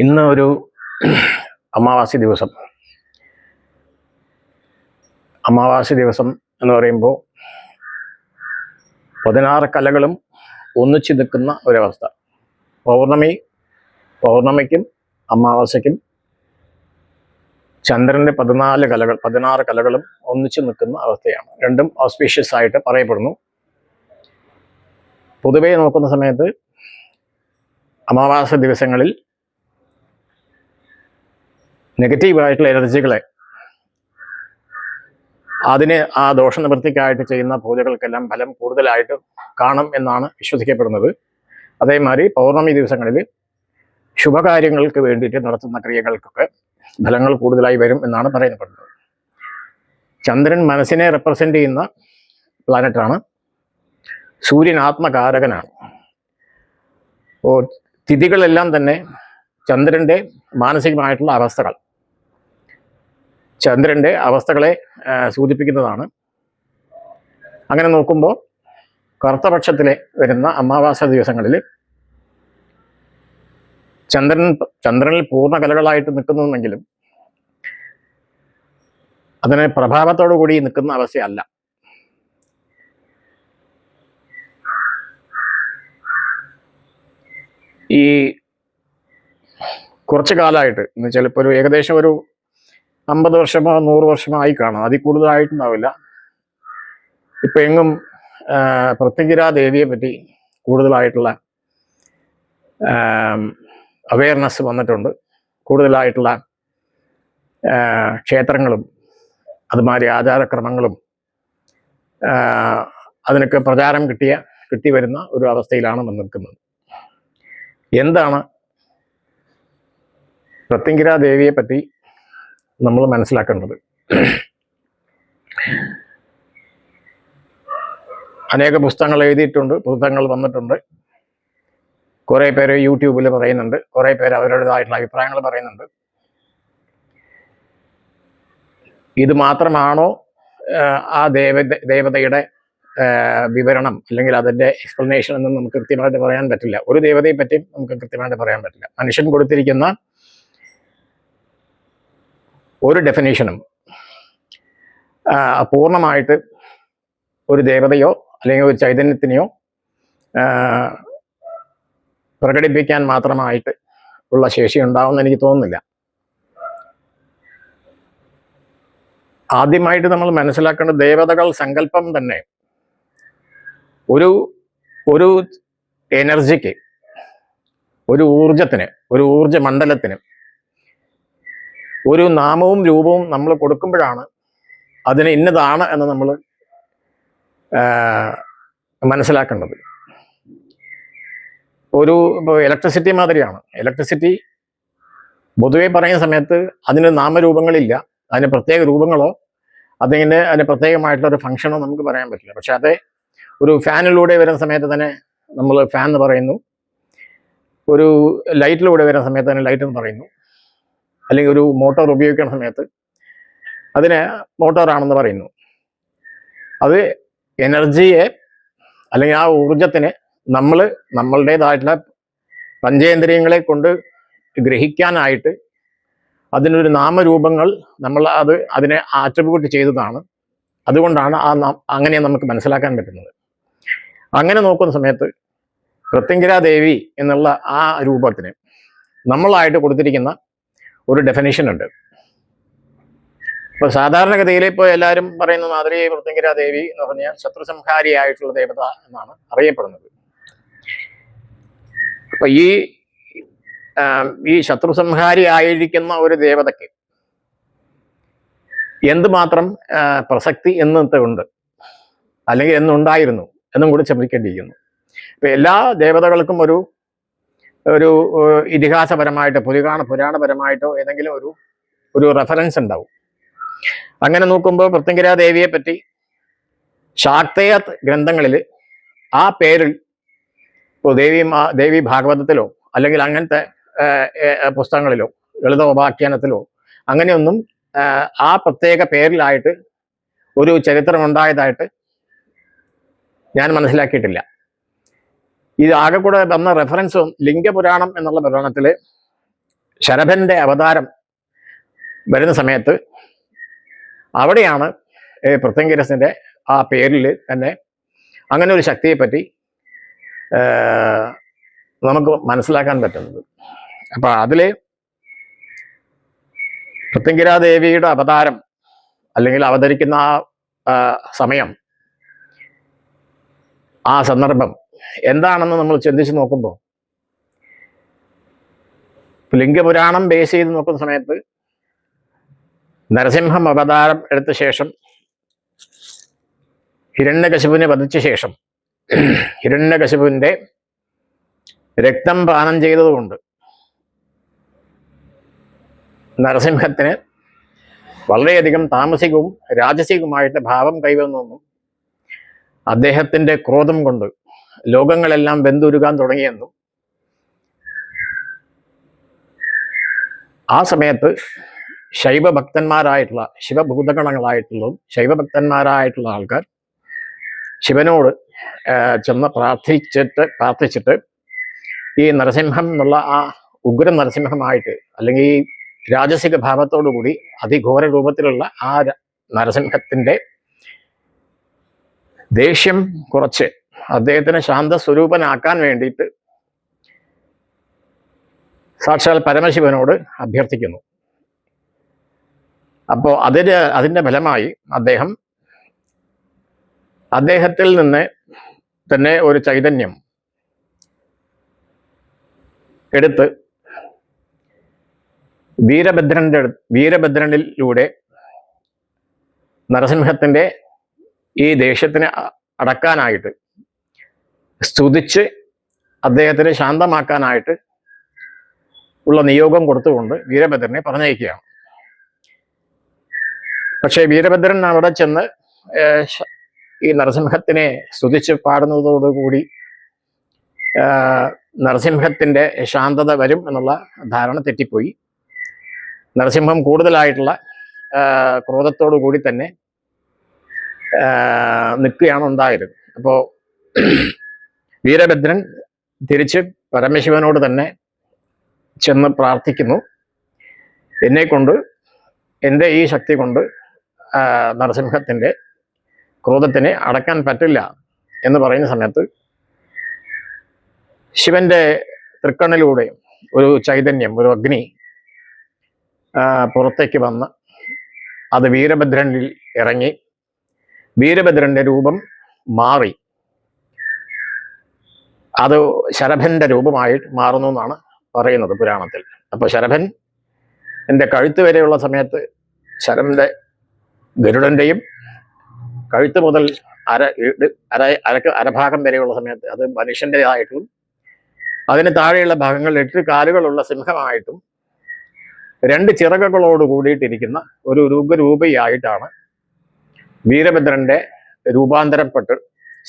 ഇന്ന് ഒരു അമാവാസി ദിവസം. അമാവാസി ദിവസം എന്ന് പറയുമ്പോൾ 16 കലകളും ഒന്നിച്ചു നിൽക്കുന്ന ഒരവസ്ഥ. പൗർണമിക്കും അമാവാസയ്ക്കും ചന്ദ്രന്റെ 16 കലകളും ഒന്നിച്ചു നിൽക്കുന്ന അവസ്ഥയാണ്. രണ്ടും ഓസ്പീഷ്യസ് ആയിട്ട് പറയപ്പെടുന്നു. പൊതുവെ നോക്കുന്ന സമയത്ത് അമാവാസ ദിവസങ്ങളിൽ നെഗറ്റീവായിട്ടുള്ള എനർജികളെ അതിന് ആ ദോഷനിവൃത്തിക്കായിട്ട് ചെയ്യുന്ന പൂജകൾക്കെല്ലാം ഫലം കൂടുതലായിട്ട് കാണും എന്നാണ് വിശ്വസിക്കപ്പെടുന്നത്. അതേമാതിരി പൗർണമി ദിവസങ്ങളിൽ ശുഭകാര്യങ്ങൾക്ക് വേണ്ടിയിട്ട് നടത്തുന്ന ക്രിയകൾക്കൊക്കെ ഫലങ്ങൾ കൂടുതലായി വരും എന്നാണ് പറയപ്പെടുന്നത്. ചന്ദ്രൻ മനസ്സിനെ റെപ്രസെന്റ് ചെയ്യുന്ന പ്ലാനറ്റാണ്. സൂര്യൻ ആത്മകാരകനാണ്. തിഥികളെല്ലാം തന്നെ ചന്ദ്രന്റെ മാനസികമായിട്ടുള്ള അവസ്ഥകൾ, ചന്ദ്രന്റെ അവസ്ഥകളെ സൂചിപ്പിക്കുന്നതാണ്. അങ്ങനെ നോക്കുമ്പോൾ കറുത്തപക്ഷത്തിലെ വരുന്ന അമാവാസ ദിവസങ്ങളിൽ ചന്ദ്രനിൽ പൂർണ്ണ കലകളായിട്ട് നിൽക്കുന്നുവെങ്കിലും അതിന് പ്രഭാവത്തോടു കൂടി നിൽക്കുന്ന അവസ്ഥയല്ല. ഈ കുറച്ചു കാലമായിട്ട് എന്ന് വെച്ചാൽ ഇപ്പോൾ ഏകദേശം ഒരു 50 വർഷമോ 100 വർഷമോ ആയി കാണും, അതിൽ കൂടുതലായിട്ടുണ്ടാവില്ല. ഇപ്പൊ എങ്ങും പ്രത്യങ്കിരാ ദേവിയെ പറ്റി കൂടുതലായിട്ടുള്ള അവയർനെസ് വന്നിട്ടുണ്ട്. കൂടുതലായിട്ടുള്ള ക്ഷേത്രങ്ങളും അതുമാതിരി ആചാരക്രമങ്ങളും അതിനൊക്കെ പ്രചാരം കിട്ടി വരുന്ന ഒരു അവസ്ഥയിലാണ് നിൽക്കുന്നത്. എന്താണ് പ്രത്യങ്കിരാ ദേവിയെ പറ്റി നമ്മൾ മനസ്സിലാക്കേണ്ടത്? അനേക പുസ്തകങ്ങൾ എഴുതിയിട്ടുണ്ട്, പുസ്തകങ്ങൾ വന്നിട്ടുണ്ട്. കുറെ പേര് യൂട്യൂബിൽ പറയുന്നുണ്ട്, കുറെ പേര് അവരുടേതായിട്ടുള്ള അഭിപ്രായങ്ങൾ പറയുന്നുണ്ട്. ഇത് മാത്രമാണോ ആ ദേവതയുടെ വിവരണം അല്ലെങ്കിൽ അതിന്റെ എക്സ്പ്ലനേഷൻ എന്ന് നമുക്ക് കൃത്യമായിട്ട് പറയാൻ പറ്റില്ല. ഒരു ദേവതയെ പറ്റിയും നമുക്ക് കൃത്യമായിട്ട് പറയാൻ പറ്റില്ല. മനുഷ്യൻ കൊടുത്തിരിക്കുന്ന ഒരു ഡെഫിനേഷനും പൂർണ്ണമായിട്ട് ഒരു ദേവതയോ അല്ലെങ്കിൽ ഒരു ചൈതന്യത്തിനെയോ പ്രകടിപ്പിക്കാൻ മാത്രമായിട്ട് ഉള്ള ശേഷി ഉണ്ടാവുമെന്ന് എനിക്ക് തോന്നുന്നില്ല. ആദ്യമായിട്ട് നമ്മൾ മനസ്സിലാക്കേണ്ട ദേവതകൾ സങ്കല്പം തന്നെ ഒരു എനർജിക്ക്, ഒരു ഊർജത്തിന്, ഒരു ഊർജ മണ്ഡലത്തിന് ഒരു നാമവും രൂപവും നമ്മൾ കൊടുക്കുമ്പോഴാണ് അതിന് ഇന്നതാണ് എന്ന് നമ്മൾ മനസ്സിലാക്കേണ്ടത്. ഇപ്പോൾ ഇലക്ട്രിസിറ്റി മാതിരിയാണ്. ഇലക്ട്രിസിറ്റി പൊതുവെ പറയുന്ന സമയത്ത് അതിന് നാമരൂപങ്ങളില്ല, അതിന് പ്രത്യേക രൂപങ്ങളോ അതിന് പ്രത്യേകമായിട്ടുള്ള ഒരു ഫംഗ്ഷനോ നമുക്ക് പറയാൻ പറ്റില്ല. പക്ഷെ അതേ ഒരു ഫാനിലൂടെ വരുന്ന സമയത്ത് തന്നെ നമ്മൾ ഫാൻ എന്ന് പറയുന്നു, ഒരു ലൈറ്റിലൂടെ വരുന്ന സമയത്ത് തന്നെ ലൈറ്റ് എന്ന് പറയുന്നു, അല്ലെങ്കിൽ ഒരു മോട്ടോർ ഉപയോഗിക്കുന്ന സമയത്ത് അതിന് മോട്ടോറാണെന്ന് പറയുന്നു. അത് എനർജിയെ അല്ലെങ്കിൽ ആ ഊർജത്തിനെ നമ്മളുടേതായിട്ടുള്ള പഞ്ചേന്ദ്രിയങ്ങളെ കൊണ്ട് ഗ്രഹിക്കാനായിട്ട് അതിനൊരു നാമരൂപങ്ങൾ നമ്മൾ അതിനെ ആട്രിബ്യൂട്ട് ചെയ്തതാണ്. അതുകൊണ്ടാണ് അങ്ങനെ നമുക്ക് മനസ്സിലാക്കാൻ പറ്റുന്നത്. അങ്ങനെ നോക്കുന്ന സമയത്ത് പ്രത്യങ്കിരാ ദേവി എന്നുള്ള ആ രൂപത്തിന് നമ്മളായിട്ട് കൊടുത്തിരിക്കുന്ന ഒരു ഡെഫിനേഷൻ ഉണ്ട്. ഇപ്പൊ സാധാരണഗതിയിൽ ഇപ്പോൾ എല്ലാവരും പറയുന്ന മാതിരി പ്രത്യങ്കിരാ ദേവി എന്ന് പറഞ്ഞാൽ ശത്രുസംഹാരിയായിട്ടുള്ള ദേവത എന്നാണ് അറിയപ്പെടുന്നത്. അപ്പൊ ഈ ശത്രുസംഹാരി ആയിരിക്കുന്ന ഒരു ദേവതയ്ക്ക് എന്തുമാത്രം പ്രസക്തി എന്നത്തെ ഉണ്ട്, അല്ലെങ്കിൽ എന്നുണ്ടായിരുന്നു എന്നും കൂടി ചിന്തിക്കേണ്ടിയിരിക്കുന്നു. ഇപ്പൊ എല്ലാ ദേവതകൾക്കും ഒരു ഇതിഹാസപരമായിട്ടോ പുരാണപരമായിട്ടോ ഏതെങ്കിലും ഒരു റെഫറൻസ് ഉണ്ടാവും. അങ്ങനെ നോക്കുമ്പോൾ പ്രത്യങ്കിരാ ദേവിയെ പറ്റി ശാക്തേയ ഗ്രന്ഥങ്ങളിൽ ആ പേരിൽ ഇപ്പോൾ ദേവി ഭാഗവതത്തിലോ അല്ലെങ്കിൽ അങ്ങനത്തെ പുസ്തകങ്ങളിലോ ലളിതോപാഖ്യാനത്തിലോ അങ്ങനെയൊന്നും ആ പ്രത്യേക പേരിലായിട്ട് ഒരു ചരിത്രം ഉണ്ടായതായിട്ട് ഞാൻ മനസ്സിലാക്കിയിട്ടില്ല. ഇത് ആകെ കൂടെ വന്ന റെഫറൻസും ലിംഗപുരാണം എന്നുള്ള പുരാണത്തില് ശരഭന്റെ അവതാരം വരുന്ന സമയത്ത് അവിടെയാണ് പൃഥ്വിരാജിന്റെ ആ പേരിൽ തന്നെ അങ്ങനെ ഒരു ശക്തിയെപ്പറ്റി നമുക്ക് മനസ്സിലാക്കാൻ പറ്റുന്നത്. അപ്പൊ അതില് പൃഥ്വിരാദേവിയുടെ അവതാരം അല്ലെങ്കിൽ അവതരിക്കുന്ന ആ സമയം, ആ സന്ദർഭം എന്താണെന്ന് നമ്മൾ ചിന്തിച്ച് നോക്കുമ്പോൾ, ലിംഗപുരാണം ബേസ് ചെയ്ത് നോക്കുന്ന സമയത്ത് നരസിംഹം അവതാരം എടുത്ത ശേഷം ഹിരണ്യകശിപുവിനെ വധിച്ച ശേഷം ഹിരണ്യകശിപുവിന്റെ രക്തം പാനം ചെയ്തതുകൊണ്ട് നരസിംഹത്തിന് വളരെയധികം താമസികവും രാജസികവുമായിട്ട് ഭാവം കൈവന്നെന്നും അദ്ദേഹത്തിന്റെ ക്രോധം കൊണ്ട് ലോകങ്ങളെല്ലാം വെന്തുരുകാൻ തുടങ്ങിയെന്നും ആ സമയത്ത് ശൈവഭക്തന്മാരായിട്ടുള്ള ശിവഭൂതഗണങ്ങളായിട്ടുള്ളതും ശൈവഭക്തന്മാരായിട്ടുള്ള ആൾക്കാർ ശിവനോട് ചെന്ന് പ്രാർത്ഥിച്ചിട്ട് ഈ നരസിംഹം എന്നുള്ള ആ ഉഗ്ര നരസിംഹമായിട്ട്, അല്ലെങ്കിൽ ഈ രാജസിക ഭാവത്തോടുകൂടി അതിഘോര രൂപത്തിലുള്ള ആ നരസിംഹത്തിന്റെ ദേഷ്യം കുറച്ച് അദ്ദേഹത്തിന് ശാന്തസ്വരൂപനാക്കാൻ വേണ്ടിയിട്ട് സാക്ഷാൽ പരമശിവനോട് അഭ്യർത്ഥിക്കുന്നു. അപ്പോൾ അതിന്റെ ഫലമായി അദ്ദേഹത്തിൽ നിന്ന് തന്നെ ഒരു ചൈതന്യം എടുത്ത് വീരഭദ്രനിലൂടെ നരസിംഹത്തിന്റെ ഈ ദേഷ്യത്തിനെ അടക്കാനായിട്ട്, സ്തുതിച്ച് അദ്ദേഹത്തിനെ ശാന്തമാക്കാനായിട്ട് ഉള്ള നിയോഗം കൊടുത്തുകൊണ്ട് വീരഭദ്രനെ പറഞ്ഞയക്കുകയാണ്. പക്ഷേ വീരഭദ്രൻ അവിടെ ചെന്ന് ഈ നരസിംഹത്തിനെ സ്തുതിച്ച് പാടുന്നതോടുകൂടി നരസിംഹത്തിന്റെ ശാന്തത വരും എന്നുള്ള ധാരണ തെറ്റിപ്പോയി. നരസിംഹം കൂടുതലായിട്ടുള്ള ക്രോധത്തോടു കൂടി തന്നെ നിൽക്കുകയാണ് ഉണ്ടായത്. അപ്പോൾ വീരഭദ്രൻ തിരിച്ച് പരമശിവനോട് തന്നെ ചെന്ന് പ്രാർത്ഥിക്കുന്നു, എൻ്റെ ഈ ശക്തി കൊണ്ട് നരസിംഹത്തിന്റെ ക്രോധത്തിനെ അടക്കാൻ പറ്റില്ല എന്ന് പറയുന്ന സമയത്ത് ശിവന്റെ തൃക്കണ്ണിലൂടെ ഒരു ചൈതന്യം, ഒരു അഗ്നി പുറത്തേക്ക് വന്ന് അത് വീരഭദ്രനിൽ ഇറങ്ങി വീരഭദ്രന്റെ രൂപം മാറി അത് ശരഭന്റെ രൂപമായി മാറുന്നു എന്നാണ് പറയുന്നത് പുരാണത്തിൽ. അപ്പൊ ശരഭൻ എൻ്റെ കഴുത്ത് വരെയുള്ള സമയത്ത് ശരഭന്റെ ഗരുഡന്റെയും കഴുത്ത് മുതൽ അരഭാഗം വരെയുള്ള സമയത്ത് അത് മനുഷ്യൻ്റെതായിട്ടും അതിന് താഴെയുള്ള ഭാഗങ്ങൾ 8 കാലുകളുള്ള സിംഹമായിട്ടും 2 ചിറകുകളോട് കൂടിയിട്ടിരിക്കുന്ന ഒരു രൂപയായിട്ടാണ് വീരഭദ്രന്റെ രൂപാന്തരപ്പെട്ട്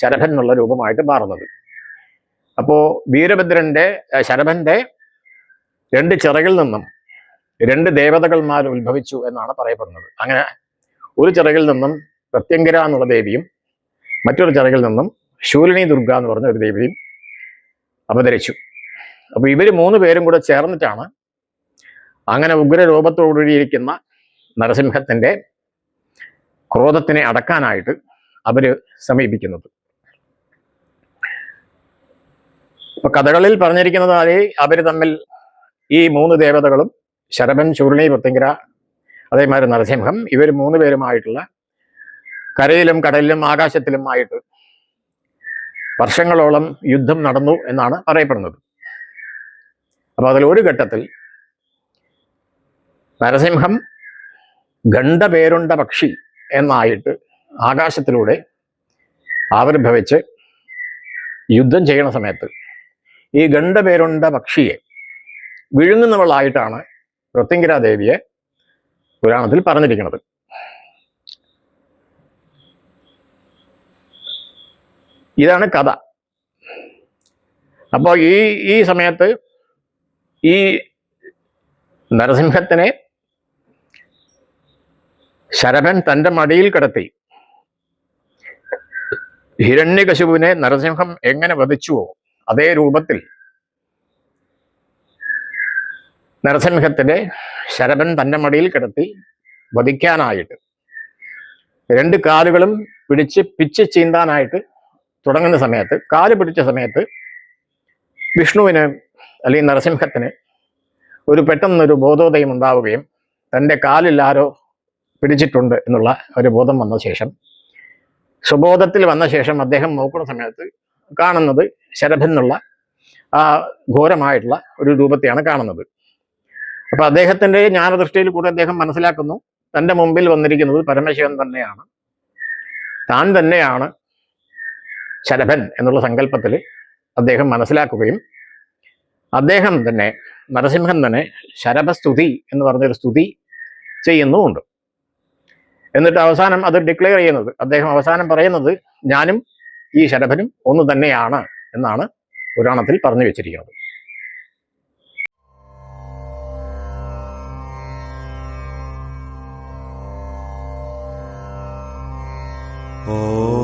ശരഭൻ എന്നുള്ള രൂപമായിട്ട് മാറുന്നത്. അപ്പോ ശരഭന്റെ 2 ചിറകിൽ നിന്നും 2 ദേവതകന്മാർ ഉത്ഭവിച്ചു എന്നാണ് പറയപ്പെടുന്നത്. അങ്ങനെ ഒരു ചിറകിൽ നിന്നും പ്രത്യങ്കര എന്നുള്ള ദേവിയും മറ്റൊരു ചിറകിൽ നിന്നും ശൂലിനി ദുർഗ എന്ന് പറഞ്ഞ ഒരു ദേവിയും അവതരിച്ചു. അപ്പൊ ഇവര് 3 പേരും കൂടെ ചേർന്നിട്ടാണ് അങ്ങനെ ഉഗ്രരൂപത്തോടുകൂടിയിരിക്കുന്ന നരസിംഹത്തിന്റെ ക്രോധത്തിനെ അടക്കാനായിട്ട് അവര് സമീപിക്കുന്നത്. അപ്പൊ കഥകളിൽ പറഞ്ഞിരിക്കുന്നത് അവര് തമ്മിൽ ഈ 3 ദേവതകളും ശരഭൻ, ശൂലിനി, പ്രത്യങ്കര, അതേമാതിരി നരസിംഹം, ഇവർ 3 പേരുമായിട്ടുള്ള കരയിലും കടലിലും ആകാശത്തിലുമായിട്ട് വർഷങ്ങളോളം യുദ്ധം നടന്നു എന്നാണ് പറയപ്പെടുന്നത്. അപ്പൊ അതിൽ ഒരു ഘട്ടത്തിൽ നരസിംഹം ഗണ്ഡപേരുണ്ട പക്ഷി എന്നായിട്ട് ആകാശത്തിലൂടെ ആവിർഭവിച്ച് യുദ്ധം ചെയ്യുന്ന സമയത്ത് ഈ ഗണ്ഡപേരുണ്ട പക്ഷിയെ വിഴുങ്ങുന്നവളായിട്ടാണ് പ്രത്യങ്കര ദേവിയെ പുരാണത്തിൽ പറഞ്ഞിരിക്കുന്നത്. ഇതാണ് കഥ. അപ്പോൾ ഈ സമയത്ത് ഈ നരസിംഹത്തിനെ ശരഭൻ തൻ്റെ മടിയിൽ കിടത്തി ഹിരണ്യകശിപുവിനെ നരസിംഹം എങ്ങനെ വധിച്ചുവോ അതേ രൂപത്തിൽ നരസിംഹത്തിനെ ശരഭൻ തൻ്റെ മടിയിൽ കിടത്തി വധിക്കാനായിട്ട് 2 കാലുകളും പിടിച്ച് ചീന്താനായിട്ട് തുടങ്ങുന്ന സമയത്ത്, കാല് പിടിച്ച സമയത്ത് വിഷ്ണുവിന് അല്ലെങ്കിൽ നരസിംഹത്തിന് പെട്ടെന്നൊരു ബോധോദയം ഉണ്ടാവുകയും തൻ്റെ കാലിൽ ആരോ പിടിച്ചിട്ടുണ്ട് എന്നുള്ള ഒരു ബോധം വന്ന ശേഷം, സുബോധത്തിൽ വന്ന ശേഷം അദ്ദേഹം നോക്കുന്ന സമയത്ത് കാണുന്നത് ശരഭൻ എന്നുള്ള ആ ഘോരമായിട്ടുള്ള ഒരു രൂപത്തെയാണ് കാണുന്നത്. അപ്പൊ അദ്ദേഹത്തിന്റെ ജ്ഞാനദൃഷ്ടിയിൽ കൂടെ അദ്ദേഹം മനസ്സിലാക്കുന്നു, തൻ്റെ മുമ്പിൽ വന്നിരിക്കുന്നത് പരമശിവൻ തന്നെയാണ്, താൻ തന്നെയാണ് ശരഭൻ എന്നുള്ള സങ്കല്പത്തിൽ അദ്ദേഹം മനസ്സിലാക്കുകയും അദ്ദേഹം തന്നെ, നരസിംഹൻ തന്നെ ശരഭസ്തുതി എന്ന് പറഞ്ഞൊരു സ്തുതി ചെയ്യുന്നുമുണ്ട്. എന്നിട്ട് അവസാനം അത് ഡിക്ലെയർ ചെയ്യുന്നത്, അദ്ദേഹം അവസാനം പറയുന്നത് ഞാനും ഈ ശരഭനും ഒന്ന് തന്നെയാണ് എന്നാണ് പുരാണത്തിൽ പറഞ്ഞു വെച്ചിരിക്കുന്നത്. Oh